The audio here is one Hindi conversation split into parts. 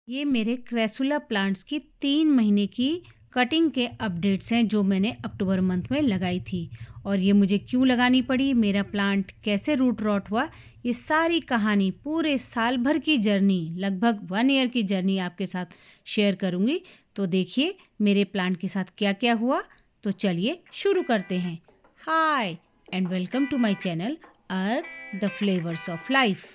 ये मेरे क्रेसुला प्लांट्स की 3 महीने की कटिंग के अपडेट्स हैं जो मैंने अक्टूबर मंथ में लगाई थी। और ये मुझे क्यों लगानी पड़ी, मेरा प्लांट कैसे रूट रॉट हुआ, ये सारी कहानी पूरे साल भर की जर्नी, लगभग 1 ईयर की जर्नी आपके साथ शेयर करूँगी। तो देखिए मेरे प्लांट के साथ क्या-क्या हुआ। तो चलिए शुरू करते हैं। Hi and welcome to my channel अर्थ द फ्लेवर्स ऑफ लाइफ।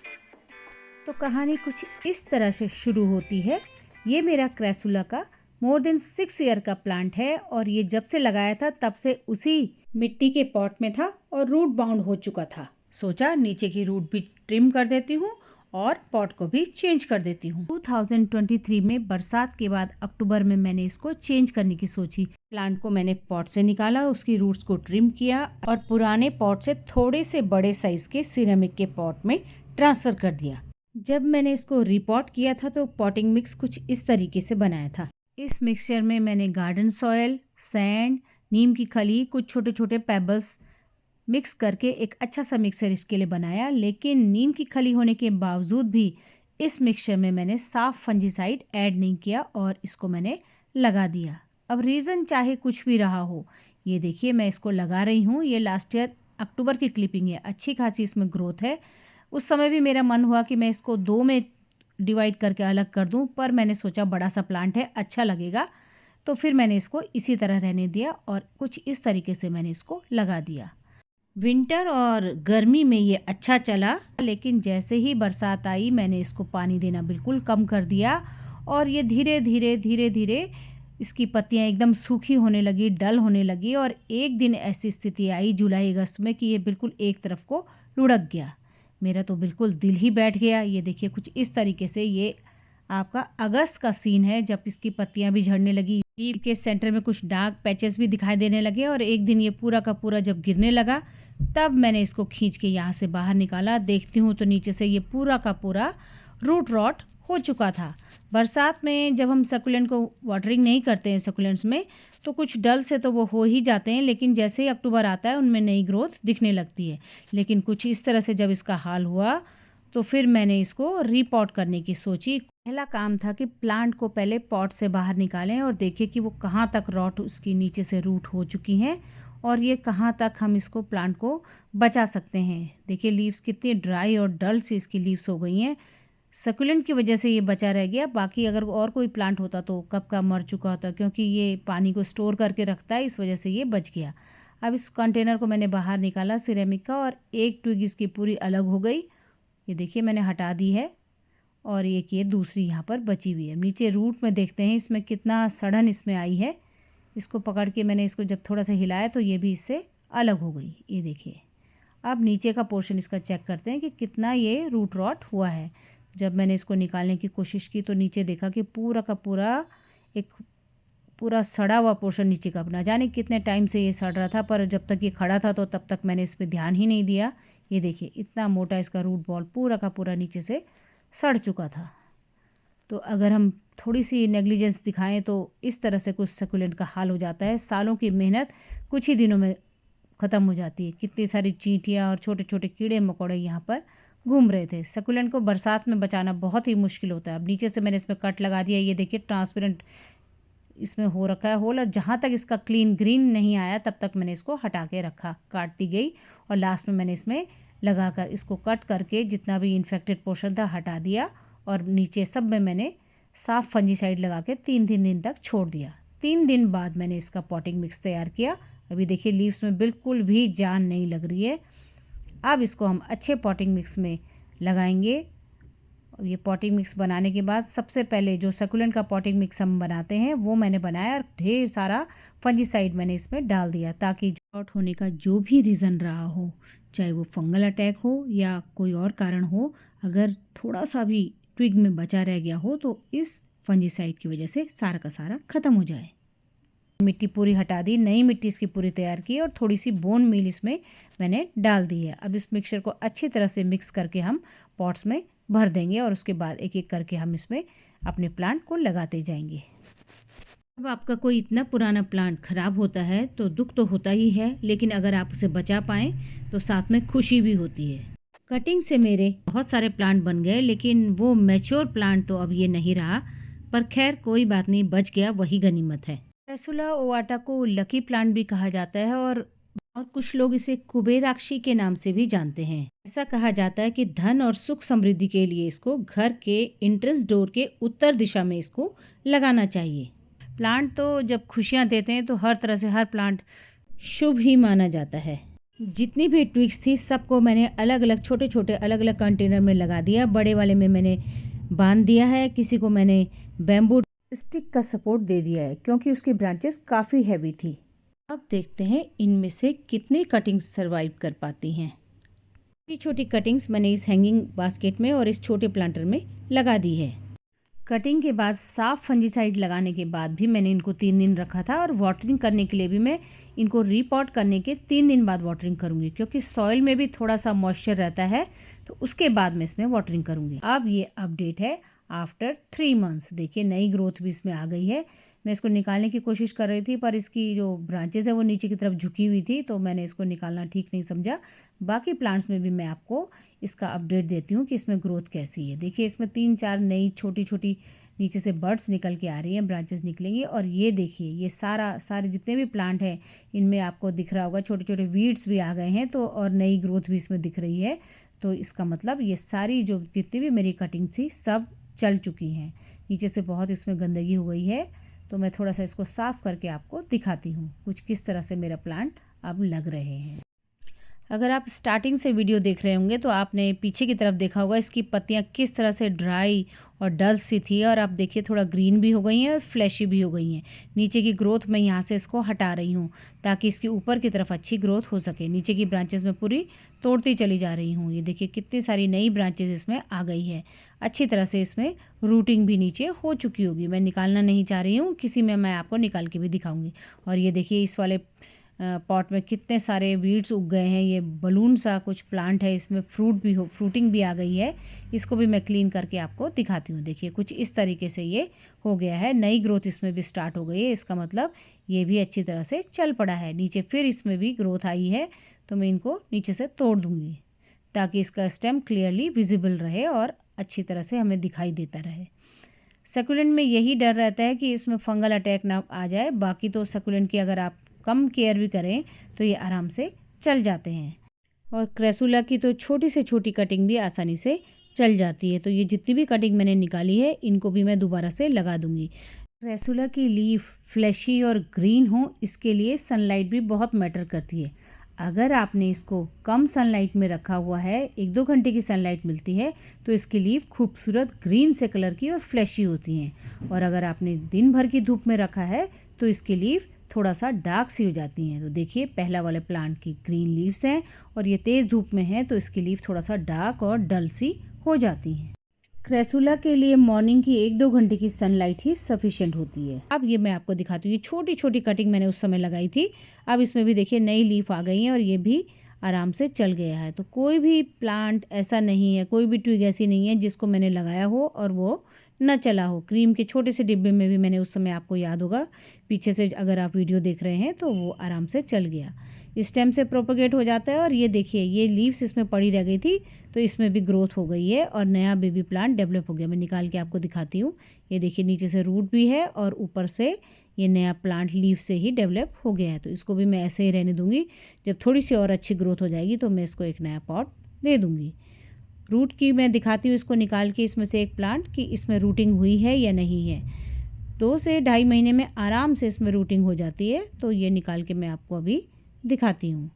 तो कहानी कुछ इस तरह से शुरू होती है। ये मेरा क्रेसुला का मोर देन 6 ईयर का प्लांट है और ये जब से लगाया था तब से उसी मिट्टी के पॉट में था और रूट बाउंड हो चुका था। सोचा नीचे की रूट भी ट्रिम कर देती हूँ और पॉट को भी चेंज कर देती हूँ। 2023 में बरसात के बाद अक्टूबर में मैंने इसको चेंज करने की सोची। प्लांट को मैंने पॉट से निकाला, उसकी रूट्स को ट्रिम किया और पुराने पॉट से थोड़े से बड़े साइज के सिरेमिक के पॉट में ट्रांसफ़र कर दिया। जब मैंने इसको रिपॉट किया था तो पॉटिंग मिक्स कुछ इस तरीके से बनाया था। इस मिक्सचर में मैंने गार्डन सॉयल, सैंड, नीम की खली, कुछ छोटे छोटे पेबल्स मिक्स करके एक अच्छा सा मिक्सर इसके लिए बनाया। लेकिन नीम की खली होने के बावजूद भी इस मिक्सचर में मैंने साफ फंजीसाइड ऐड नहीं किया और इसको मैंने लगा दिया। अब रीज़न चाहे कुछ भी रहा हो, ये देखिए मैं इसको लगा रही हूँ। ये लास्ट ईयर अक्टूबर की क्लिपिंग है, अच्छी खासी इसमें ग्रोथ है। उस समय भी मेरा मन हुआ कि मैं इसको 2 में डिवाइड करके अलग कर दूं, पर मैंने सोचा बड़ा सा प्लांट है, अच्छा लगेगा, तो फिर मैंने इसको इसी तरह रहने दिया और कुछ इस तरीके से मैंने इसको लगा दिया। विंटर और गर्मी में ये अच्छा चला, लेकिन जैसे ही बरसात आई मैंने इसको पानी देना बिल्कुल कम कर दिया और ये धीरे धीरे इसकी पत्तियां एकदम सूखी होने लगी, डल होने लगी और एक दिन ऐसी स्थिति आई जुलाई अगस्त में कि ये बिल्कुल एक तरफ को लुढ़क गया। मेरा तो बिल्कुल दिल ही बैठ गया। ये देखिए कुछ इस तरीके से ये आपका अगस्त का सीन है जब इसकी पत्तियां भी झड़ने लगी। लीफ के सेंटर में कुछ डार्क पैचेस भी दिखाई देने लगे और एक दिन ये पूरा का पूरा जब गिरने लगा तब मैंने इसको खींच के यहाँ से बाहर निकाला। देखती हूँ तो नीचे से ये पूरा का पूरा रूट रॉट हो चुका था। बरसात में जब हम सकुलेंट को वाटरिंग नहीं करते हैं सकुलेंट्स में, तो कुछ डल से तो वो हो ही जाते हैं, लेकिन जैसे ही अक्टूबर आता है उनमें नई ग्रोथ दिखने लगती है। लेकिन कुछ इस तरह से जब इसका हाल हुआ तो फिर मैंने इसको रीपॉट करने की सोची। पहला काम था कि प्लांट को पहले पॉट से बाहर निकालें और देखें कि वो कहाँ तक रॉट उसकी नीचे से रूट हो चुकी हैं और ये कहाँ तक हम इसको प्लांट को बचा सकते हैं। देखिए लीव्स कितनी ड्राई और डल सी इसकी लीव्स हो गई हैं। सकुलेंट की वजह से ये बचा रह गया, बाकी अगर और कोई प्लांट होता तो कब का मर चुका होता, क्योंकि ये पानी को स्टोर करके रखता है, इस वजह से ये बच गया। अब इस कंटेनर को मैंने बाहर निकाला सिरेमिक का और एक ट्विग इसकी पूरी अलग हो गई। ये देखिए मैंने हटा दी है और एक ये दूसरी यहाँ पर बची हुई है। नीचे रूट में देखते हैं इसमें कितना सड़न इसमें आई है। इसको पकड़ के मैंने इसको जब थोड़ा सा हिलाया तो ये भी इससे अलग हो गई। ये देखिए अब नीचे का पोर्शन इसका चेक करते हैं कि कितना ये रूट रॉट हुआ है। जब मैंने इसको निकालने की कोशिश की तो नीचे देखा कि पूरा का पूरा एक पूरा सड़ा हुआ पोर्शन नीचे का, ना जाने कितने टाइम से ये सड़ रहा था, पर जब तक ये खड़ा था तो तब तक मैंने इस पर ध्यान ही नहीं दिया। ये देखिए इतना मोटा इसका रूट बॉल पूरा का पूरा नीचे से सड़ चुका था। तो अगर हम थोड़ी सी नेग्लिजेंस दिखाएं तो इस तरह से कुछ सकुलेंट का हाल हो जाता है। सालों की मेहनत कुछ ही दिनों में ख़त्म हो जाती है। कितनी सारी चींटियाँ और छोटे छोटे कीड़े मकोड़े यहाँ पर घूम रहे थे। सकुलेंट को बरसात में बचाना बहुत ही मुश्किल होता है। अब नीचे से मैंने इसमें कट लगा दिया। ये देखिए ट्रांसपेरेंट इसमें हो रखा है होल, और जहाँ तक इसका क्लीन ग्रीन नहीं आया तब तक मैंने इसको हटा के रखा, काटती गई और लास्ट में मैंने इसमें लगाकर इसको कट करके जितना भी इन्फेक्टेड पोर्शन था हटा दिया और नीचे सब में मैंने साफ फंजीसाइड लगा के 3-3 दिन तक छोड़ दिया। 3 दिन बाद मैंने इसका पॉटिंग मिक्स तैयार किया। अभी देखिए लीव्स में बिल्कुल भी जान नहीं लग रही है। अब इसको हम अच्छे पॉटिंग मिक्स में लगाएंगे। ये पॉटिंग मिक्स बनाने के बाद सबसे पहले जो सकुलेंट का पॉटिंग मिक्स हम बनाते हैं वो मैंने बनाया और ढेर सारा फंजीसाइड मैंने इसमें डाल दिया, ताकि शॉर्ट होने का जो भी रीज़न रहा हो, चाहे वो फंगल अटैक हो या कोई और कारण हो, अगर थोड़ा सा भी ट्विग में बचा रह गया हो तो इस फंजीसाइड की वजह से सारा का सारा ख़त्म हो जाए। मिट्टी पूरी हटा दी, नई मिट्टी इसकी पूरी तैयार की और थोड़ी सी बोन मील इसमें मैंने डाल दी है। अब इस मिक्सचर को अच्छी तरह से मिक्स करके हम पॉट्स में भर देंगे और उसके बाद एक एक करके हम इसमें अपने प्लांट को लगाते जाएंगे। अब आपका कोई इतना पुराना प्लांट ख़राब होता है तो दुख तो होता ही है, लेकिन अगर आप उसे बचा पाएँ तो साथ में खुशी भी होती है। कटिंग से मेरे बहुत सारे प्लांट बन गए, लेकिन वो मैच्योर प्लांट तो अब ये नहीं रहा। पर खैर कोई बात नहीं, बच गया वही गनीमत है। क्रेसुला ओवाटा को लकी प्लांट भी कहा जाता है और कुछ लोग इसे कुबेराक्षी के नाम से भी जानते हैं। ऐसा कहा जाता है कि धन और सुख समृद्धि के लिए इसको घर के एंट्रेंस डोर के उत्तर दिशा में इसको लगाना चाहिए। प्लांट तो जब खुशियाँ देते हैं तो हर तरह से हर प्लांट शुभ ही माना जाता है। जितनी भी ट्विक्स थी सबको मैंने अलग अलग छोटे छोटे अलग अलग कंटेनर में लगा दिया। बड़े वाले में मैंने बांध दिया है, किसी को मैंने बैम्बू स्टिक का सपोर्ट दे दिया है क्योंकि उसकी ब्रांचेस काफ़ी हैवी थी। अब देखते हैं इनमें से कितनी कटिंग्स सर्वाइव कर पाती हैं। छोटी छोटी कटिंग्स मैंने इस हैंगिंग बास्केट में और इस छोटे प्लांटर में लगा दी है। कटिंग के बाद साफ फंजीसाइड लगाने के बाद भी मैंने इनको 3 दिन रखा था और वाटरिंग करने के लिए भी मैं इनको रीपॉट करने के 3 दिन बाद वाटरिंग करूँगी क्योंकि सॉइल में भी थोड़ा सा मॉइस्चर रहता है, तो उसके बाद मैं इसमें वाटरिंग करूँगी। अब ये अपडेट है आफ्टर 3 मंथ्स। देखिए नई ग्रोथ भी इसमें आ गई है। मैं इसको निकालने की कोशिश कर रही थी पर इसकी जो ब्रांचेस है वो नीचे की तरफ झुकी हुई थी, तो मैंने इसको निकालना ठीक नहीं समझा। बाकी प्लांट्स में भी मैं आपको इसका अपडेट देती हूँ कि इसमें ग्रोथ कैसी है। देखिए इसमें 3-4 नई छोटी छोटी नीचे से बर्ड्स निकल के आ रही हैं, ब्रांचेस निकलेंगी। और ये देखिए ये सारे जितने भी प्लांट हैं इनमें आपको दिख रहा होगा छोटे छोटे वीड्स भी आ गए हैं, तो और नई ग्रोथ भी इसमें दिख रही है। तो इसका मतलब ये सारी जो जितनी भी मेरी कटिंग थी सब चल चुकी हैं। नीचे से बहुत इसमें गंदगी हो गई है, तो मैं थोड़ा सा इसको साफ़ करके आपको दिखाती हूँ कुछ किस तरह से मेरा प्लांट अब लग रहे हैं। अगर आप स्टार्टिंग से वीडियो देख रहे होंगे तो आपने पीछे की तरफ देखा होगा इसकी पत्तियाँ किस तरह से ड्राई और डल सी थी, और आप देखिए थोड़ा ग्रीन भी हो गई हैं और फ्लैशी भी हो गई हैं। नीचे की ग्रोथ मैं यहाँ से इसको हटा रही हूँ ताकि इसकी ऊपर की तरफ अच्छी ग्रोथ हो सके। नीचे की ब्रांचेस में पूरी तोड़ती चली जा रही हूँ। ये देखिए कितनी सारी नई ब्रांचेस इसमें आ गई है। अच्छी तरह से इसमें रूटिंग भी नीचे हो चुकी होगी। मैं निकालना नहीं चाह रही हूँ, किसी में मैं आपको निकाल के भी दिखाऊंगी। और ये देखिए इस वाले पॉट में कितने सारे वीड्स उग गए हैं। ये बलून सा कुछ प्लांट है, इसमें फ्रूटिंग भी आ गई है। इसको भी मैं क्लीन करके आपको दिखाती हूँ। देखिए कुछ इस तरीके से ये हो गया है। नई ग्रोथ इसमें भी स्टार्ट हो गई है, इसका मतलब ये भी अच्छी तरह से चल पड़ा है। नीचे फिर इसमें भी ग्रोथ आई है, तो मैं इनको नीचे से तोड़ दूँगी ताकि इसका स्टेम क्लियरली विजिबल रहे और अच्छी तरह से हमें दिखाई देता रहे। सकुलेंट में यही डर रहता है कि इसमें फंगल अटैक ना आ जाए। बाकी तो सकुलेंट की अगर आप कम केयर भी करें तो ये आराम से चल जाते हैं। और क्रेसुला की तो छोटी से छोटी कटिंग भी आसानी से चल जाती है। तो ये जितनी भी कटिंग मैंने निकाली है इनको भी मैं दोबारा से लगा दूंगी। क्रेसुला की लीफ फ्लैशी और ग्रीन हो, इसके लिए सनलाइट भी बहुत मैटर करती है। अगर आपने इसको कम सनलाइट में रखा हुआ है, 1-2 घंटे की सनलाइट मिलती है, तो इसकी लीफ खूबसूरत ग्रीन से कलर की और फ्लैशी होती हैं। और अगर आपने दिन भर की धूप में रखा है तो इसकी लीफ थोड़ा सा डार्क सी हो जाती हैं। तो देखिए पहला वाले प्लांट की ग्रीन लीव्स हैं और ये तेज़ धूप में है तो इसकी लीफ थोड़ा सा डार्क और डल सी हो जाती हैं। क्रेसुला के लिए मॉर्निंग की 1-2 घंटे की सनलाइट ही सफिशिएंट होती है। अब ये मैं आपको दिखाती हूँ, ये छोटी छोटी कटिंग मैंने उस समय लगाई थी। अब इसमें भी देखिए नई लीफ आ गई हैं और ये भी आराम से चल गया है। तो कोई भी प्लांट ऐसा नहीं है, कोई भी ट्विग ऐसी नहीं है जिसको मैंने लगाया हो और वो न चला हो। क्रीम के छोटे से डिब्बे में भी मैंने उस समय, आपको याद होगा पीछे से अगर आप वीडियो देख रहे हैं, तो वो आराम से चल गया। स्टेम से प्रोपगेट हो जाता है। और ये देखिए ये लीव्स इसमें पड़ी रह गई थी तो इसमें भी ग्रोथ हो गई है और नया बेबी प्लांट डेवलप हो गया। मैं निकाल के आपको दिखाती हूँ। ये देखिए नीचे से रूट भी है और ऊपर से ये नया प्लांट लीफ से ही डेवलप हो गया है। तो इसको भी मैं ऐसे ही रहने दूँगी। जब थोड़ी सी और अच्छी ग्रोथ हो जाएगी तो मैं इसको एक नया पॉट दे दूँगी। रूट की मैं दिखाती हूँ इसको निकाल के इसमें से एक प्लांट कि इसमें रूटिंग हुई है या नहीं है। 2 से ढाई महीने में आराम से इसमें रूटिंग हो जाती है। तो ये निकाल के मैं आपको अभी दिखाती हूँ।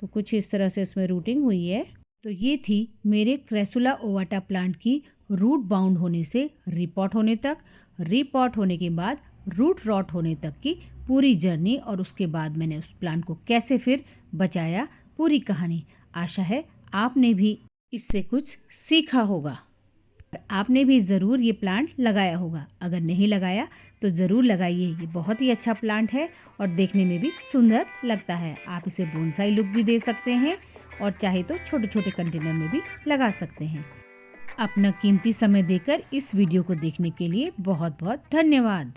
तो कुछ इस तरह से इसमें रूटिंग हुई है। तो ये थी मेरे क्रेसुला ओवाटा प्लांट की रूट बाउंड होने से रिपॉट होने तक, रिपॉट होने के बाद रूट रॉट होने तक की पूरी जर्नी, और उसके बाद मैंने उस प्लांट को कैसे फिर बचाया, पूरी कहानी। आशा है आपने भी इससे कुछ सीखा होगा। आपने भी ज़रूर ये प्लांट लगाया होगा। अगर नहीं लगाया तो ज़रूर लगाइए। ये बहुत ही अच्छा प्लांट है और देखने में भी सुंदर लगता है। आप इसे बोनसाई लुक भी दे सकते हैं और चाहे तो छोटे छोटे कंटेनर में भी लगा सकते हैं। अपना कीमती समय देकर इस वीडियो को देखने के लिए बहुत बहुत धन्यवाद।